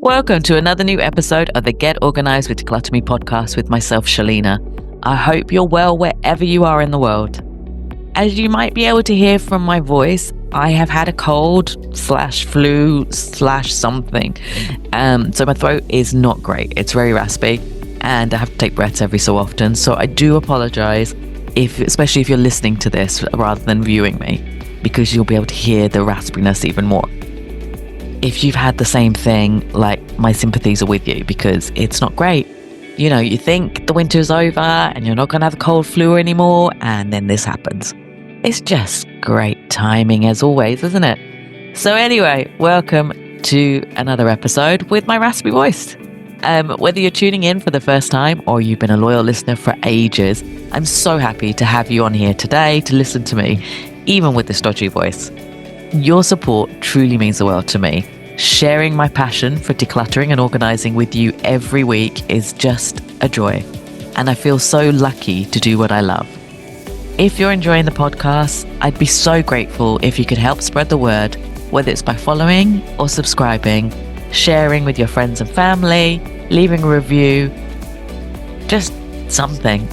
Welcome to another new episode of the Get Organised with Decluttr Me podcast with myself, Shalina. I hope you're well wherever you are in the world. As you might be able to hear from my voice, I have had a cold / flu / something. So my throat is not great. It's very raspy and I have to take breaths every so often. So I do apologize, especially if you're listening to this rather than viewing me, because you'll be able to hear the raspiness even more. If you've had the same thing, like, my sympathies are with you because it's not great. You know, you think the winter's over and you're not going to have a cold flu anymore, and then this happens. It's just great timing as always, isn't it? So anyway, welcome to another episode with my raspy voice. Whether you're tuning in for the first time or you've been a loyal listener for ages, I'm so happy to have you on here today to listen to me, even with this dodgy voice. Your support truly means the world to me. Sharing my passion for decluttering and organising with you every week is just a joy, and I feel so lucky to do what I love. If you're enjoying the podcast, I'd be so grateful if you could help spread the word, whether it's by following or subscribing, sharing with your friends and family, leaving a review, just something.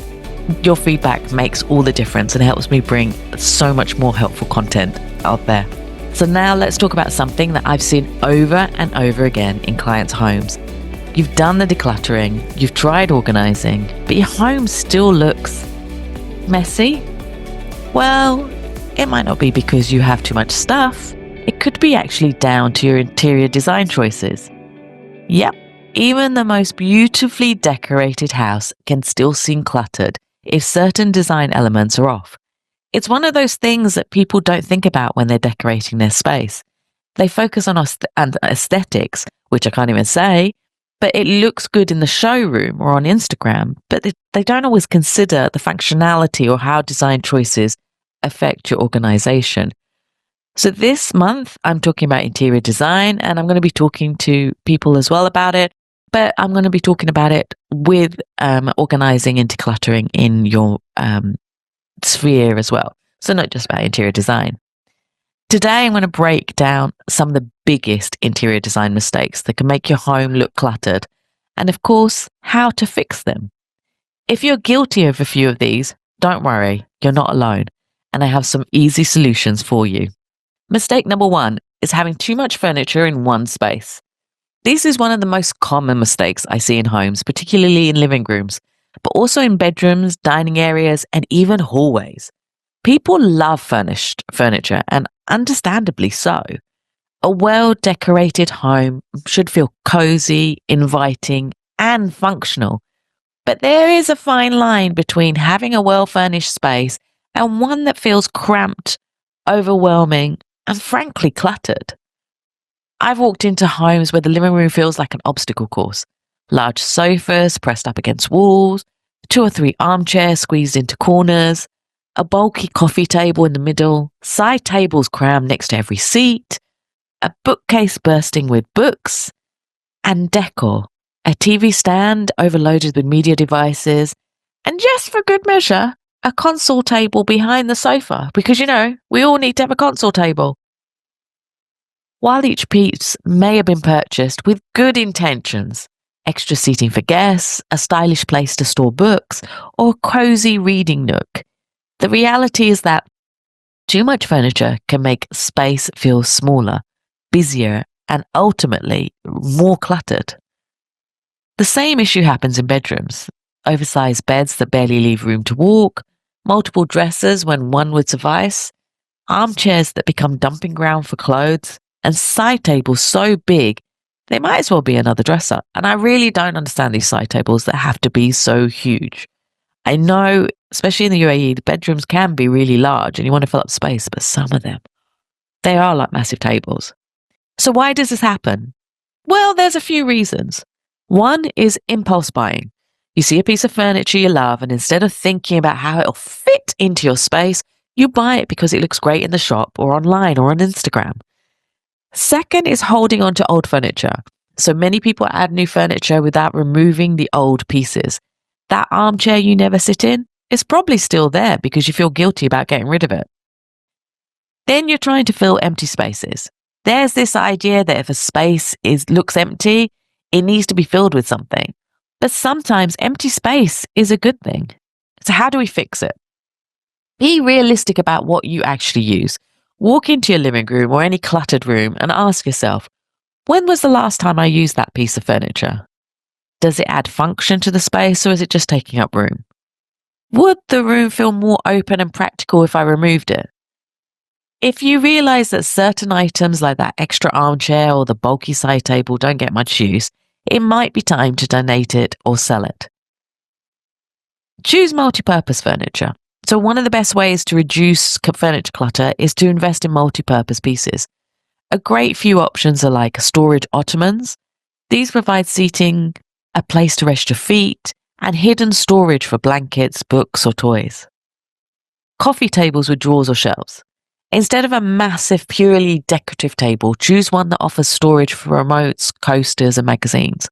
Your feedback makes all the difference and helps me bring so much more helpful content out there. So now let's talk about something that I've seen over and over again in clients' homes. You've done the decluttering, you've tried organising, but your home still looks messy. Well, it might not be because you have too much stuff. It could be actually down to your interior design choices. Yep, even the most beautifully decorated house can still seem cluttered if certain design elements are off. It's one of those things that people don't think about when they're decorating their space. They focus on aesthetics, which I can't even say, but it looks good in the showroom or on Instagram, but they don't always consider the functionality or how design choices affect your organization. So this month, I'm talking about interior design, and I'm going to be talking to people as well about it, but I'm going to be talking about it with organizing and decluttering in your sphere as well. So not just about interior design. Today I'm going to break down some of the biggest interior design mistakes that can make your home look cluttered, and of course, how to fix them. If you're guilty of a few of these, don't worry, you're not alone, and I have some easy solutions for you. Mistake number 1 is having too much furniture in one space. This is one of the most common mistakes I see in homes, particularly in living rooms, but also in bedrooms, dining areas, and even hallways. People love furnished furniture, and understandably so. A well-decorated home should feel cozy, inviting, and functional. But there is a fine line between having a well-furnished space and one that feels cramped, overwhelming, and frankly cluttered. I've walked into homes where the living room feels like an obstacle course. Large sofas pressed up against walls, 2 or 3 armchairs squeezed into corners, a bulky coffee table in the middle, side tables crammed next to every seat, a bookcase bursting with books, and decor, a TV stand overloaded with media devices, and just for good measure, a console table behind the sofa, because, you know, we all need to have a console table. While each piece may have been purchased with good intentions, extra seating for guests, a stylish place to store books, or a cozy reading nook, the reality is that too much furniture can make space feel smaller, busier, and ultimately more cluttered. The same issue happens in bedrooms. Oversized beds that barely leave room to walk, multiple dressers when one would suffice, armchairs that become dumping ground for clothes, and side tables so big they might as well be another dresser. And I really don't understand these side tables that have to be so huge. I know, especially in the UAE, the bedrooms can be really large and you want to fill up space, but some of them, they are like massive tables. So why does this happen? Well, there's a few reasons. One is impulse buying. You see a piece of furniture you love, and instead of thinking about how it'll fit into your space, you buy it because it looks great in the shop or online or on Instagram. Second is holding on to old furniture. So many people add new furniture without removing the old pieces. That armchair you never sit in is probably still there because you feel guilty about getting rid of it. Then you're trying to fill empty spaces. There's this idea that if a space looks empty, It needs to be filled with something. But sometimes empty space is a good thing. So how do we fix it? Be realistic about what you actually use. Walk into your living room or any cluttered room and ask yourself, when was the last time I used that piece of furniture? Does it add function to the space or is it just taking up room? Would the room feel more open and practical if I removed it? If you realize that certain items like that extra armchair or the bulky side table don't get much use, it might be time to donate it or sell it. Choose multi-purpose furniture. So one of the best ways to reduce furniture clutter is to invest in multi-purpose pieces. A great few options are like storage ottomans. These provide seating, a place to rest your feet, and hidden storage for blankets, books, or toys. Coffee tables with drawers or shelves. Instead of a massive, purely decorative table, choose one that offers storage for remotes, coasters, and magazines.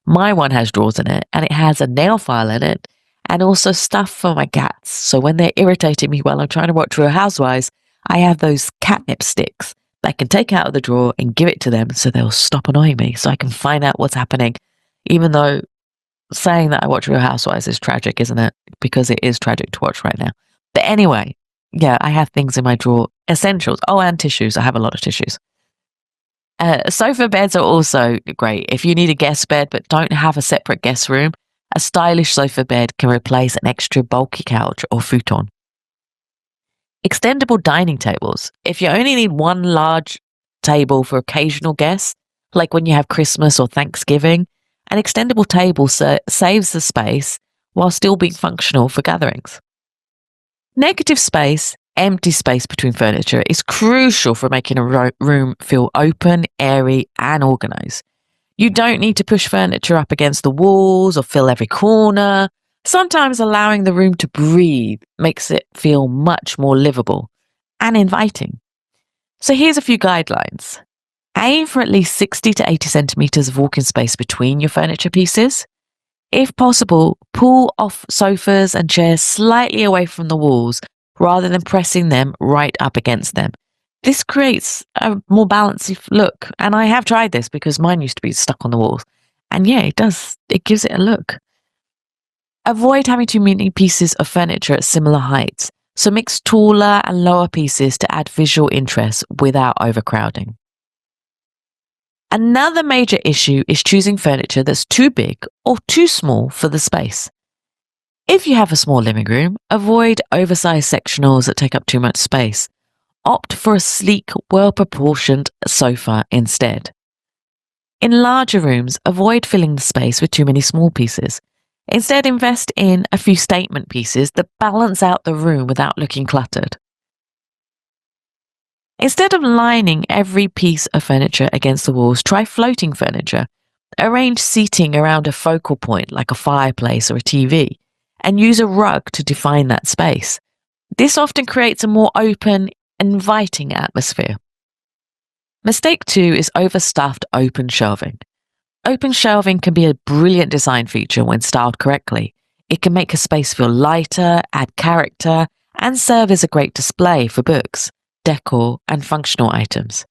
My one has drawers in it, and it has a nail file in it, and also stuff for my cats. So when they're irritating me while I'm trying to watch Real Housewives, I have those catnip sticks that I can take out of the drawer and give it to them so they'll stop annoying me so I can find out what's happening. Even though saying that I watch Real Housewives is tragic, isn't it? Because it is tragic to watch right now. But anyway, yeah, I have things in my drawer. Essentials. Oh, and tissues. I have a lot of tissues. Sofa beds are also great. If you need a guest bed but don't have a separate guest room, a stylish sofa bed can replace an extra bulky couch or futon. Extendable dining tables. If you only need one large table for occasional guests, like when you have Christmas or Thanksgiving, an extendable table saves the space while still being functional for gatherings. Negative space, empty space between furniture is crucial for making a room feel open, airy, and organized. You don't need to push furniture up against the walls or fill every corner. Sometimes allowing the room to breathe makes it feel much more livable and inviting. So here's a few guidelines. Aim for at least 60 to 80 centimeters of walking space between your furniture pieces. If possible, pull off sofas and chairs slightly away from the walls rather than pressing them right up against them. This creates a more balanced look. And I have tried this because mine used to be stuck on the walls. And yeah, it does. It gives it a look. Avoid having too many pieces of furniture at similar heights. So mix taller and lower pieces to add visual interest without overcrowding. Another major issue is choosing furniture that's too big or too small for the space. If you have a small living room, avoid oversized sectionals that take up too much space. Opt for a sleek, well-proportioned sofa instead. In larger rooms, avoid filling the space with too many small pieces. Instead, invest in a few statement pieces that balance out the room without looking cluttered. Instead of lining every piece of furniture against the walls, try floating furniture. Arrange seating around a focal point like a fireplace or a TV, and use a rug to define that space. This often creates a more open, inviting atmosphere. Mistake 2 is overstuffed open shelving. Open shelving can be a brilliant design feature when styled correctly. It can make a space feel lighter, add character, and serve as a great display for books, decor, and functional items.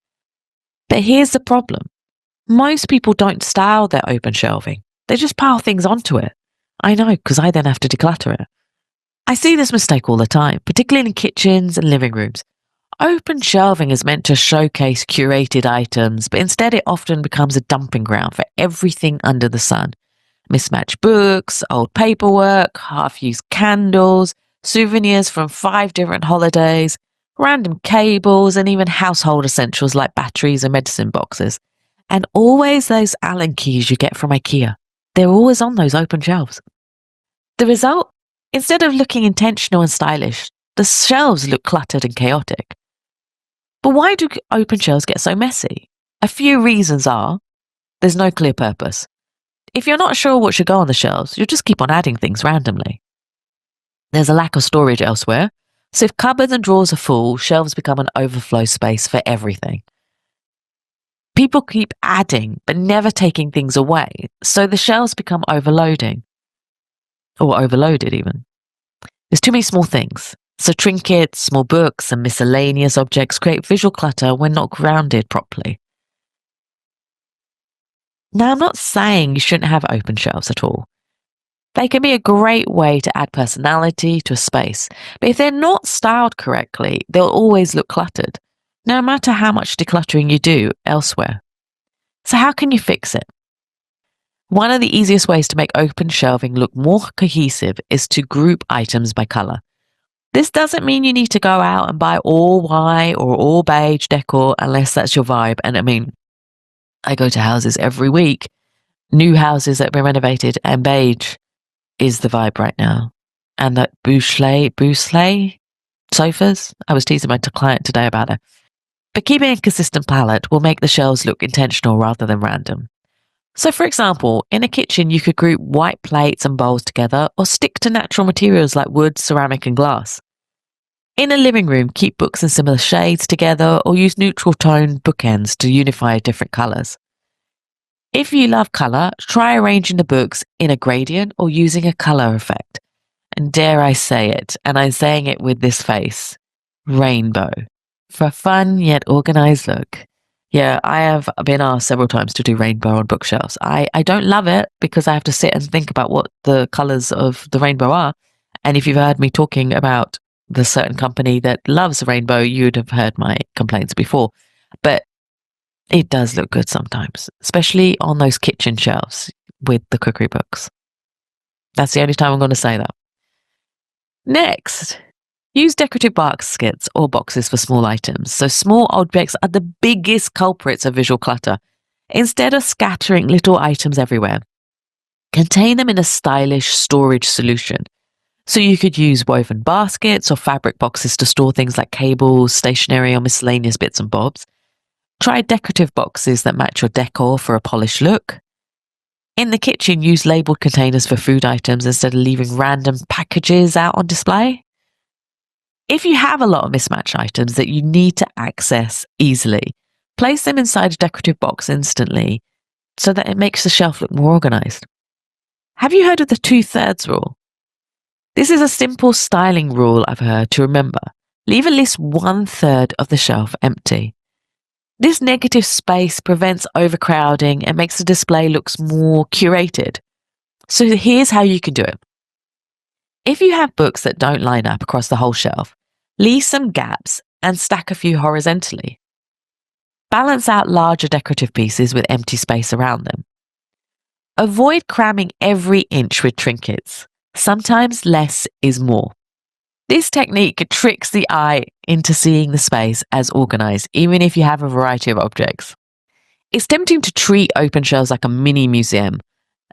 But here's the problem. Most people don't style their open shelving. They just pile things onto it. I know, because I then have to declutter it. I see this mistake all the time, particularly in kitchens and living rooms. Open shelving is meant to showcase curated items, but instead it often becomes a dumping ground for everything under the sun. Mismatched books, old paperwork, half-used candles, souvenirs from 5 different holidays, random cables, and even household essentials like batteries and medicine boxes. And always those Allen keys you get from IKEA. They're always on those open shelves. The result? Instead of looking intentional and stylish, the shelves look cluttered and chaotic. But why do open shelves get so messy? A few reasons are: there's no clear purpose. If you're not sure what should go on the shelves, you'll just keep on adding things randomly. There's a lack of storage elsewhere, so if cupboards and drawers are full, shelves become an overflow space for everything. People keep adding, but never taking things away, so the shelves become overloading. Or overloaded even. There's too many small things. So trinkets, small books, and miscellaneous objects create visual clutter when not grounded properly. Now, I'm not saying you shouldn't have open shelves at all. They can be a great way to add personality to a space, but if they're not styled correctly, they'll always look cluttered, no matter how much decluttering you do elsewhere. So, how can you fix it? One of the easiest ways to make open shelving look more cohesive is to group items by color. This doesn't mean you need to go out and buy all white or all beige decor unless that's your vibe. And I mean, I go to houses every week, new houses that have been renovated, and beige is the vibe right now. And that boucle sofas, I was teasing my client today about it. But keeping a consistent palette will make the shelves look intentional rather than random. So, for example, in a kitchen, you could group white plates and bowls together or stick to natural materials like wood, ceramic, and glass. In a living room, keep books in similar shades together or use neutral tone bookends to unify different colours. If you love colour, try arranging the books in a gradient or using a colour effect. And dare I say it, and I'm saying it with this face, rainbow, for a fun yet organised look. Yeah, I have been asked several times to do rainbow on bookshelves. I don't love it because I have to sit and think about what the colours of the rainbow are. And if you've heard me talking about the certain company that loves the rainbow, you'd have heard my complaints before. But it does look good sometimes, especially on those kitchen shelves with the cookery books. That's the only time I'm going to say that. Next, use decorative baskets or boxes for small items. So small objects are the biggest culprits of visual clutter. Instead of scattering little items everywhere, contain them in a stylish storage solution. So you could use woven baskets or fabric boxes to store things like cables, stationery, or miscellaneous bits and bobs. Try decorative boxes that match your decor for a polished look. In the kitchen, use labeled containers for food items instead of leaving random packages out on display. If you have a lot of mismatched items that you need to access easily, place them inside a decorative box instantly so that it makes the shelf look more organized. Have you heard of the 2/3 rule? This is a simple styling rule I've heard to remember. Leave at least 1/3 of the shelf empty. This negative space prevents overcrowding and makes the display looks more curated. So here's how you can do it. If you have books that don't line up across the whole shelf, leave some gaps and stack a few horizontally. Balance out larger decorative pieces with empty space around them. Avoid cramming every inch with trinkets. Sometimes less is more. This technique tricks the eye into seeing the space as organized, even if you have a variety of objects. It's tempting to treat open shelves like a mini museum,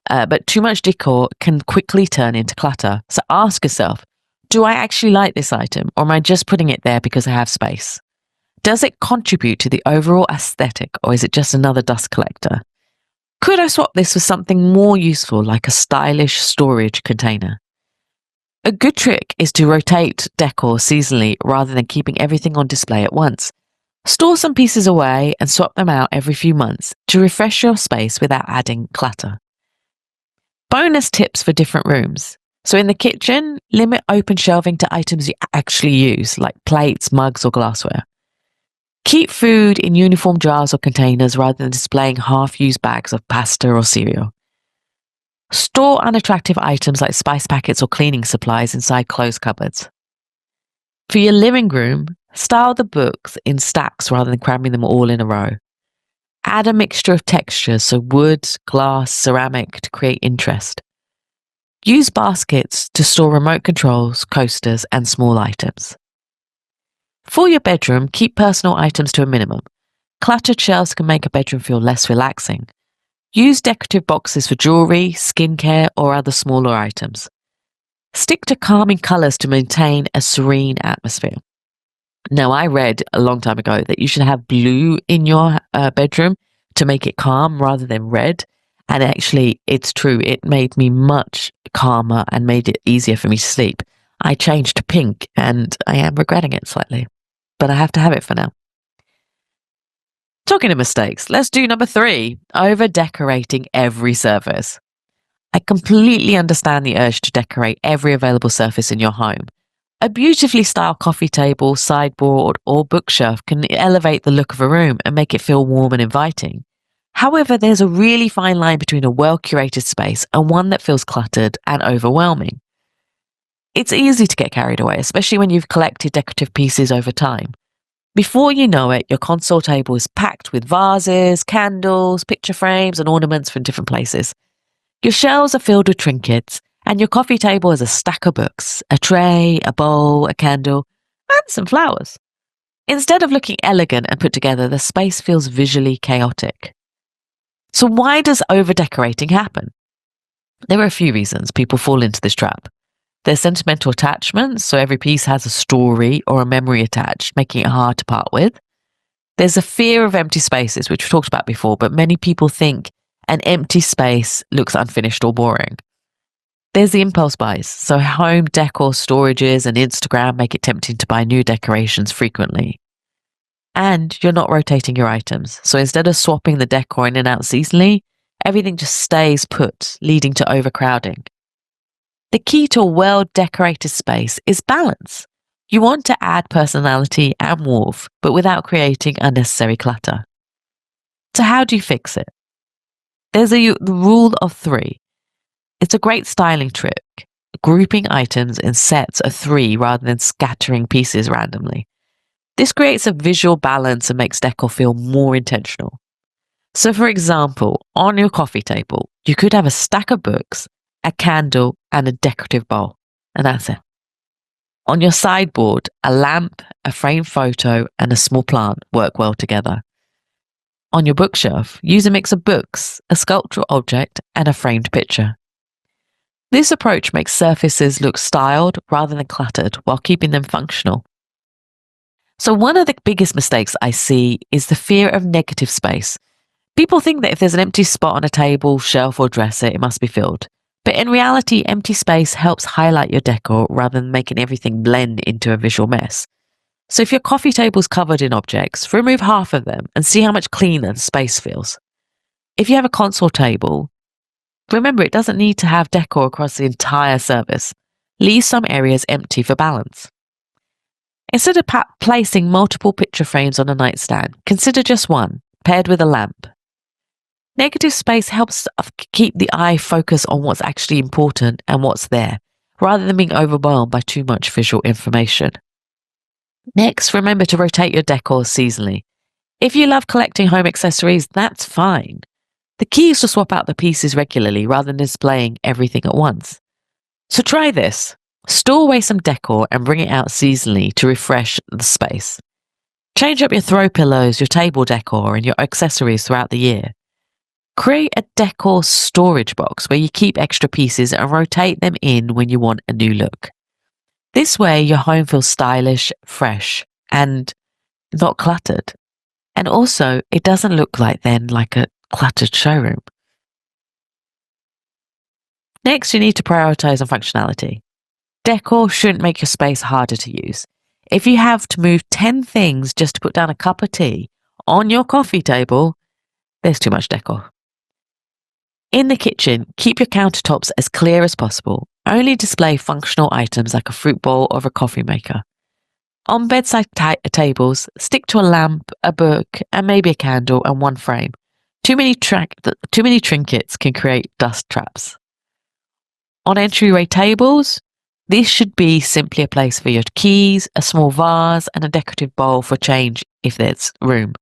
but too much decor can quickly turn into clutter. So ask yourself, do I actually like this item, or am I just putting it there because I have space? Does it contribute to the overall aesthetic, or is it just another dust collector? Could I swap this for something more useful, like a stylish storage container? A good trick is to rotate decor seasonally rather than keeping everything on display at once. Store some pieces away and swap them out every few months to refresh your space without adding clutter. Bonus tips for different rooms. So in the kitchen, limit open shelving to items you actually use, like plates, mugs, or glassware. Keep food in uniform jars or containers rather than displaying half-used bags of pasta or cereal. Store unattractive items like spice packets or cleaning supplies inside closed cupboards. For your living room, style the books in stacks rather than cramming them all in a row. Add a mixture of textures, so wood, glass, ceramic, to create interest. Use baskets to store remote controls, coasters, and small items. For your bedroom, keep personal items to a minimum. Cluttered shelves can make a bedroom feel less relaxing. Use decorative boxes for jewelry, skincare, or other smaller items. Stick to calming colours to maintain a serene atmosphere. Now, I read a long time ago that you should have blue in your bedroom to make it calm rather than red. And actually, it's true. It made me much calmer and made it easier for me to sleep. I changed to pink and I am regretting it slightly, but I have to have it for now. Talking of mistakes, let's do number 3, over-decorating every surface. I completely understand the urge to decorate every available surface in your home. A beautifully styled coffee table, sideboard, or bookshelf can elevate the look of a room and make it feel warm and inviting. However, there's a really fine line between a well-curated space and one that feels cluttered and overwhelming. It's easy to get carried away, especially when you've collected decorative pieces over time. Before you know it, your console table is packed with vases, candles, picture frames, and ornaments from different places. Your shelves are filled with trinkets, and your coffee table is a stack of books, a tray, a bowl, a candle, and some flowers. Instead of looking elegant and put together, the space feels visually chaotic. So why does over-decorating happen? There are a few reasons people fall into this trap. There's sentimental attachments, so every piece has a story or a memory attached, making it hard to part with. There's a fear of empty spaces, which we've talked about before, but many people think an empty space looks unfinished or boring. There's the impulse buys, so home decor storages and Instagram make it tempting to buy new decorations frequently. And you're not rotating your items, so instead of swapping the decor in and out seasonally, everything just stays put, leading to overcrowding. The key to a well-decorated space is balance. You want to add personality and warmth, but without creating unnecessary clutter. So how do you fix it? There's the rule of 3. It's a great styling trick, grouping items in sets of 3 rather than scattering pieces randomly. This creates a visual balance and makes decor feel more intentional. So for example, on your coffee table, you could have a stack of books, a candle, and a decorative bowl, and that's it. On your sideboard, a lamp, a framed photo, and a small plant work well together. On your bookshelf, use a mix of books, a sculptural object, and a framed picture. This approach makes surfaces look styled rather than cluttered while keeping them functional. So one of the biggest mistakes I see is the fear of negative space. People think that if there's an empty spot on a table, shelf, or dresser, it must be filled. But in reality, empty space helps highlight your decor rather than making everything blend into a visual mess. So if your coffee table's covered in objects, remove half of them and see how much cleaner the space feels. If you have a console table, remember it doesn't need to have decor across the entire surface. Leave some areas empty for balance. Instead of placing multiple picture frames on a nightstand, consider just one, paired with a lamp. Negative space helps keep the eye focused on what's actually important and what's there, rather than being overwhelmed by too much visual information. Next, remember to rotate your decor seasonally. If you love collecting home accessories, that's fine. The key is to swap out the pieces regularly rather than displaying everything at once. So try this. Store away some decor and bring it out seasonally to refresh the space. Change up your throw pillows, your table decor, and your accessories throughout the year. Create a decor storage box where you keep extra pieces and rotate them in when you want a new look. This way, your home feels stylish, fresh, and not cluttered. And also, it doesn't look like a cluttered showroom. Next, you need to prioritize on functionality. Decor shouldn't make your space harder to use. If you have to move 10 things just to put down a cup of tea on your coffee table, there's too much decor. In the kitchen, keep your countertops as clear as possible. Only display functional items like a fruit bowl or a coffee maker. On bedside tables, stick to a lamp, a book, and maybe a candle and one frame. Too many trinkets can create dust traps. On entryway tables, this should be simply a place for your keys, a small vase, and a decorative bowl for change if there's room.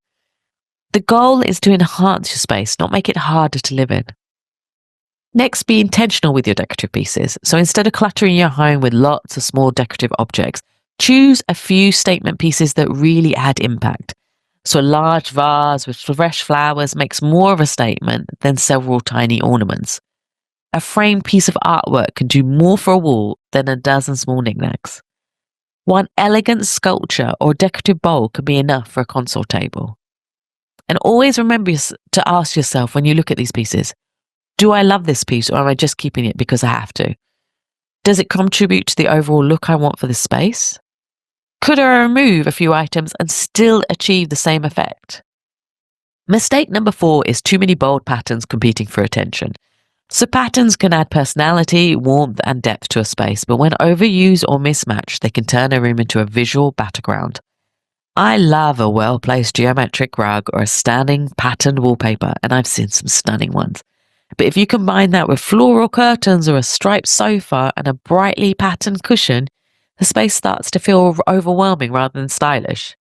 The goal is to enhance your space, not make it harder to live in. Next, be intentional with your decorative pieces. So instead of cluttering your home with lots of small decorative objects, choose a few statement pieces that really add impact. So a large vase with fresh flowers makes more of a statement than several tiny ornaments. A framed piece of artwork can do more for a wall than a dozen small knickknacks. One elegant sculpture or decorative bowl can be enough for a console table. And always remember to ask yourself when you look at these pieces, do I love this piece or am I just keeping it because I have to? Does it contribute to the overall look I want for this space? Could I remove a few items and still achieve the same effect? Mistake number 4 is too many bold patterns competing for attention. So patterns can add personality, warmth, and depth to a space, but when overused or mismatched, they can turn a room into a visual battleground. I love a well-placed geometric rug or a standing patterned wallpaper, and I've seen some stunning ones. But if you combine that with floral curtains or a striped sofa and a brightly patterned cushion, the space starts to feel overwhelming rather than stylish.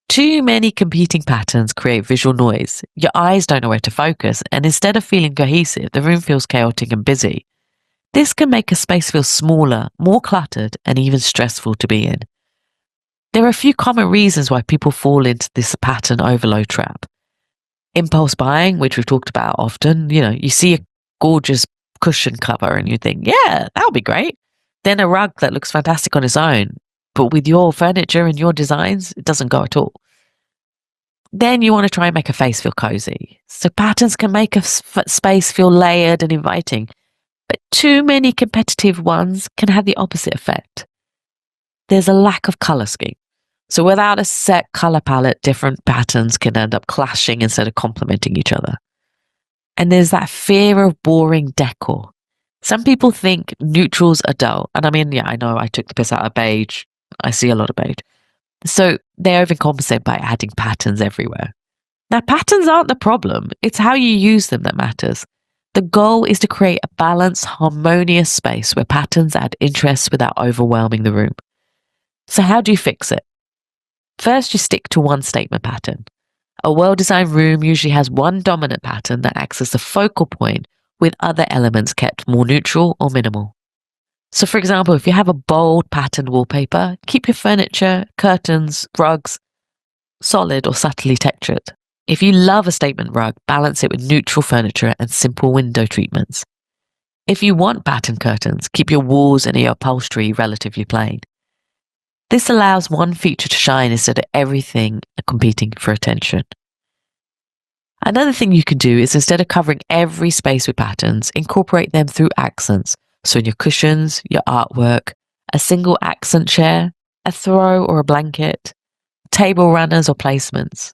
Too many competing patterns create visual noise. Your eyes don't know where to focus, and instead of feeling cohesive, the room feels chaotic and busy. This can make a space feel smaller, more cluttered, and even stressful to be in. There are a few common reasons why people fall into this pattern overload trap. Impulse buying, which we've talked about often, you see a gorgeous cushion cover and you think, yeah, that'll be great. Then a rug that looks fantastic on its own, but with your furniture and your designs, it doesn't go at all. Then you want to try and make a face feel cozy. So patterns can make a space feel layered and inviting, but too many competitive ones can have the opposite effect. There's a lack of color scheme. So without a set color palette, different patterns can end up clashing instead of complementing each other. And there's that fear of boring decor. Some people think neutrals are dull. And I mean, yeah, I know I took the piss out of beige. I see a lot of beige. So they overcompensate by adding patterns everywhere. Now, patterns aren't the problem. It's how you use them that matters. The goal is to create a balanced, harmonious space where patterns add interest without overwhelming the room. So how do you fix it? First, you stick to one statement pattern. A well-designed room usually has one dominant pattern that acts as the focal point, with other elements kept more neutral or minimal. So for example, if you have a bold patterned wallpaper, keep your furniture, curtains, rugs solid or subtly textured. If you love a statement rug, balance it with neutral furniture and simple window treatments. If you want patterned curtains, keep your walls and your upholstery relatively plain. This allows one feature to shine instead of everything competing for attention. Another thing you can do is, instead of covering every space with patterns, incorporate them through accents. So in your cushions, your artwork, a single accent chair, a throw or a blanket, table runners or placements.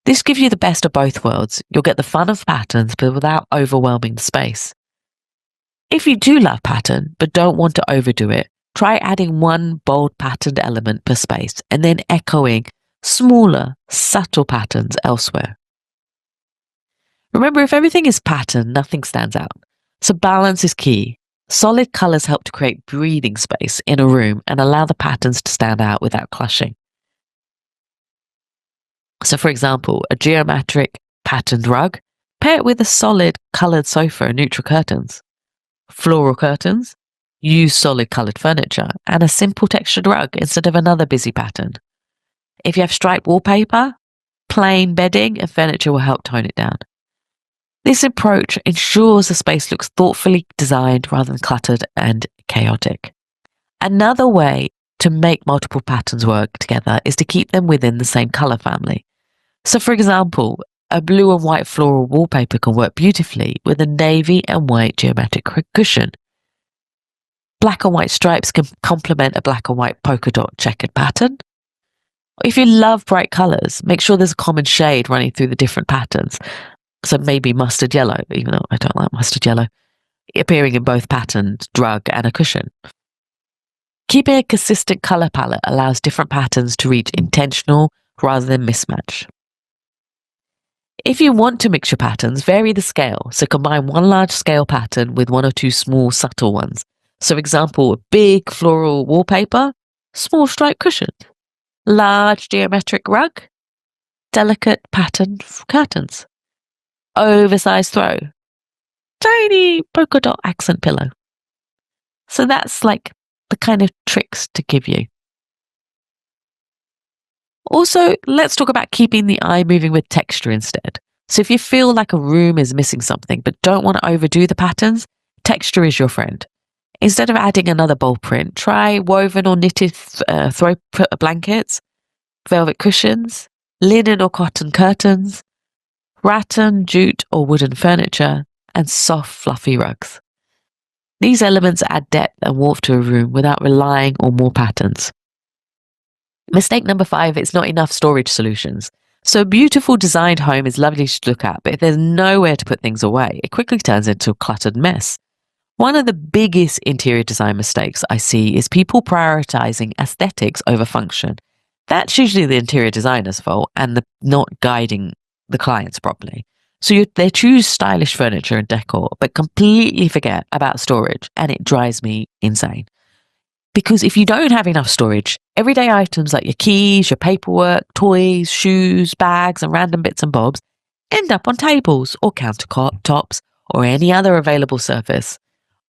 This gives you the best of both worlds. You'll get the fun of patterns, but without overwhelming the space. If you do love pattern, but don't want to overdo it, try adding one bold patterned element per space and then echoing smaller, subtle patterns elsewhere. Remember, if everything is patterned, nothing stands out. So balance is key. Solid colors help to create breathing space in a room and allow the patterns to stand out without clashing. So for example, a geometric patterned rug, pair it with a solid colored sofa and neutral curtains. Floral curtains, use solid colored furniture and a simple textured rug instead of another busy pattern. If you have striped wallpaper, plain bedding and furniture will help tone it down. This approach ensures the space looks thoughtfully designed rather than cluttered and chaotic. Another way to make multiple patterns work together is to keep them within the same color family. So for example, a blue and white floral wallpaper can work beautifully with a navy and white geometric cushion. Black and white stripes can complement a black and white polka dot checkered pattern. If you love bright colors, make sure there's a common shade running through the different patterns. So maybe mustard yellow, even though I don't like mustard yellow, appearing in both patterned rug and a cushion. Keeping a consistent color palette allows different patterns to reach intentional rather than mismatch. If you want to mix your patterns, vary the scale. So combine one large scale pattern with one or two small subtle ones. So example, a big floral wallpaper, small striped cushion, large geometric rug, delicate patterned curtains, oversized throw, tiny polka dot accent pillow. So that's like the kind of tricks to give you. Also, let's talk about keeping the eye moving with texture instead. So if you feel like a room is missing something but don't want to overdo the patterns, texture is your friend. Instead of adding another bold print, try woven or knitted throw blankets, velvet cushions, linen or cotton curtains, rattan, jute or wooden furniture, and soft, fluffy rugs. These elements add depth and warmth to a room without relying on more patterns. Mistake number 5, it's not enough storage solutions. So a beautiful designed home is lovely to look at, but if there's nowhere to put things away, it quickly turns into a cluttered mess. One of the biggest interior design mistakes I see is people prioritizing aesthetics over function. That's usually the interior designer's fault and the not guiding the clients properly. So they choose stylish furniture and decor, but completely forget about storage, and it drives me insane. Because if you don't have enough storage, everyday items like your keys, your paperwork, toys, shoes, bags, and random bits and bobs end up on tables or countertops or any other available surface.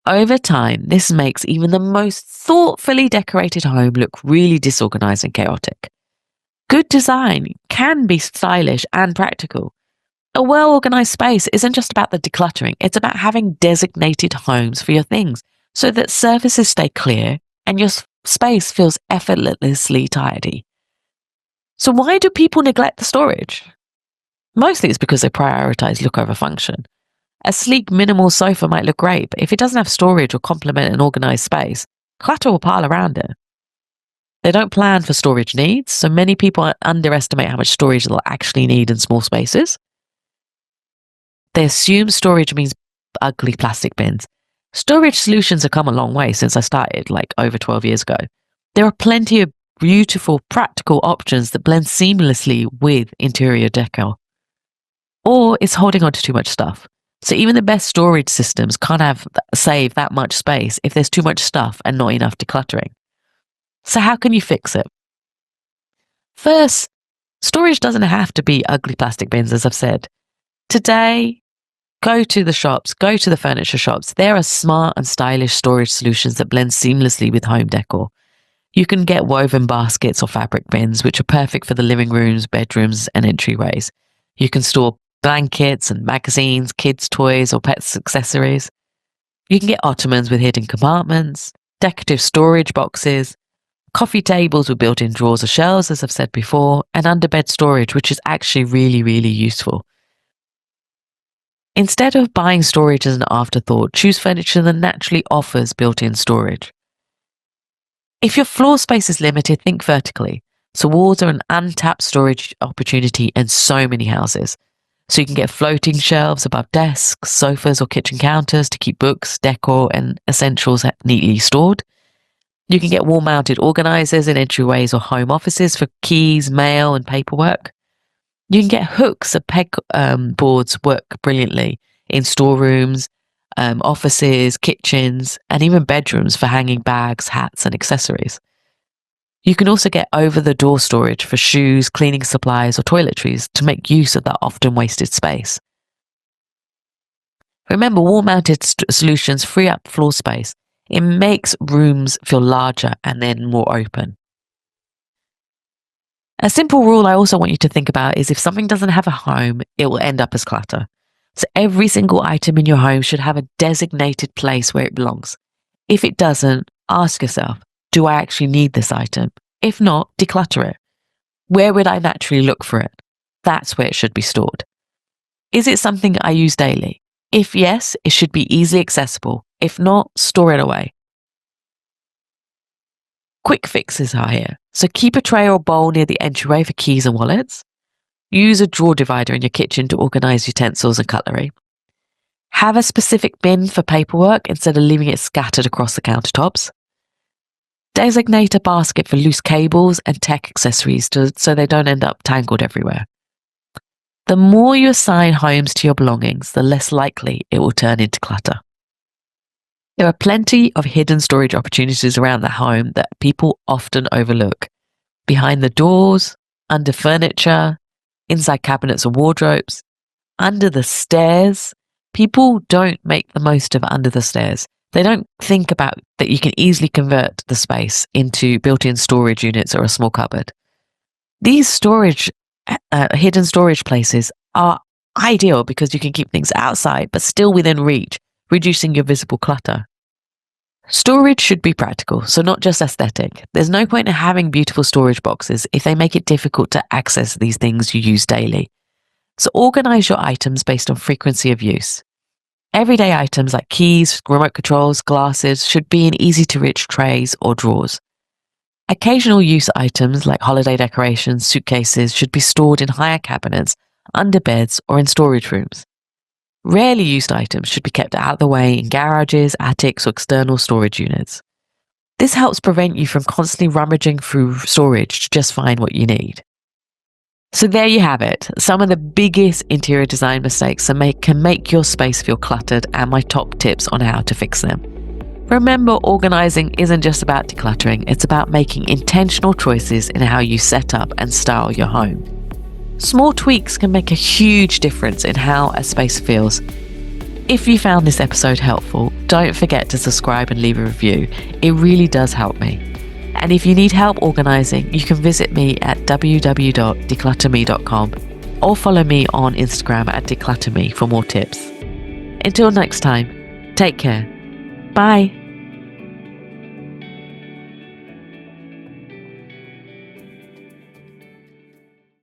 Over time, this makes even the most thoughtfully decorated home look really disorganized and chaotic. Good design can be stylish and practical. A well-organized space isn't just about the decluttering, it's about having designated homes for your things so that surfaces stay clear and your space feels effortlessly tidy. So why do people neglect the storage? Mostly it's because they prioritize look over function. A sleek, minimal sofa might look great, but if it doesn't have storage or complement an organized space, clutter will pile around it. They don't plan for storage needs, so many people underestimate how much storage they'll actually need in small spaces. They assume storage means ugly plastic bins. Storage solutions have come a long way since I started, like over 12 years ago. There are plenty of beautiful, practical options that blend seamlessly with interior decor. Or it's holding on to too much stuff. So even the best storage systems can't save that much space if there's too much stuff and not enough decluttering. So how can you fix it? First, storage doesn't have to be ugly plastic bins, as I've said. Today, go to the shops, go to the furniture shops. There are smart and stylish storage solutions that blend seamlessly with home decor. You can get woven baskets or fabric bins, which are perfect for the living rooms, bedrooms, and entryways. You can store blankets and magazines, kids' toys, or pets' accessories. You can get ottomans with hidden compartments, decorative storage boxes, coffee tables with built-in drawers or shelves, as I've said before, and underbed storage, which is actually really, really useful. Instead of buying storage as an afterthought, choose furniture that naturally offers built-in storage. If your floor space is limited, think vertically. So walls are an untapped storage opportunity in so many houses. So you can get floating shelves above desks, sofas, or kitchen counters to keep books, decor, and essentials neatly stored. You can get wall-mounted organizers in entryways or home offices for keys, mail, and paperwork. You can get hooks of peg boards work brilliantly in storerooms, offices, kitchens, and even bedrooms for hanging bags, hats, and accessories. You can also get over-the-door storage for shoes, cleaning supplies, or toiletries to make use of that often wasted space. Remember, wall-mounted solutions free up floor space. It makes rooms feel larger and then more open. A simple rule I also want you to think about is if something doesn't have a home, it will end up as clutter. So every single item in your home should have a designated place where it belongs. If it doesn't, ask yourself, do I actually need this item? If not, declutter it. Where would I naturally look for it? That's where it should be stored. Is it something I use daily? If yes, it should be easily accessible. If not, store it away. Quick fixes are here. So keep a tray or bowl near the entryway for keys and wallets. Use a drawer divider in your kitchen to organize utensils and cutlery. Have a specific bin for paperwork instead of leaving it scattered across the countertops. Designate a basket for loose cables and tech accessories so they don't end up tangled everywhere. The more you assign homes to your belongings, the less likely it will turn into clutter. There are plenty of hidden storage opportunities around the home that people often overlook. Behind the doors, under furniture, inside cabinets or wardrobes, under the stairs. People don't make the most of under the stairs. They don't think about that you can easily convert the space into built-in storage units or a small cupboard. These hidden storage places are ideal because you can keep things outside but still within reach, reducing your visible clutter. Storage should be practical, so not just aesthetic. There's no point in having beautiful storage boxes if they make it difficult to access these things you use daily. So organize your items based on frequency of use. Everyday items like keys, remote controls, glasses should be in easy-to-reach trays or drawers. Occasional use items like holiday decorations, suitcases should be stored in higher cabinets, under beds, or in storage rooms. Rarely used items should be kept out of the way in garages, attics, or external storage units. This helps prevent you from constantly rummaging through storage to just find what you need. So there you have it, some of the biggest interior design mistakes that can make your space feel cluttered, and my top tips on how to fix them. Remember, organizing isn't just about decluttering, it's about making intentional choices in how you set up and style your home. Small tweaks can make a huge difference in how a space feels. If you found this episode helpful, don't forget to subscribe and leave a review. It really does help me. And if you need help organizing, you can visit me at www.declutterme.com or follow me on Instagram at Decluttr Me for more tips. Until next time, take care. Bye.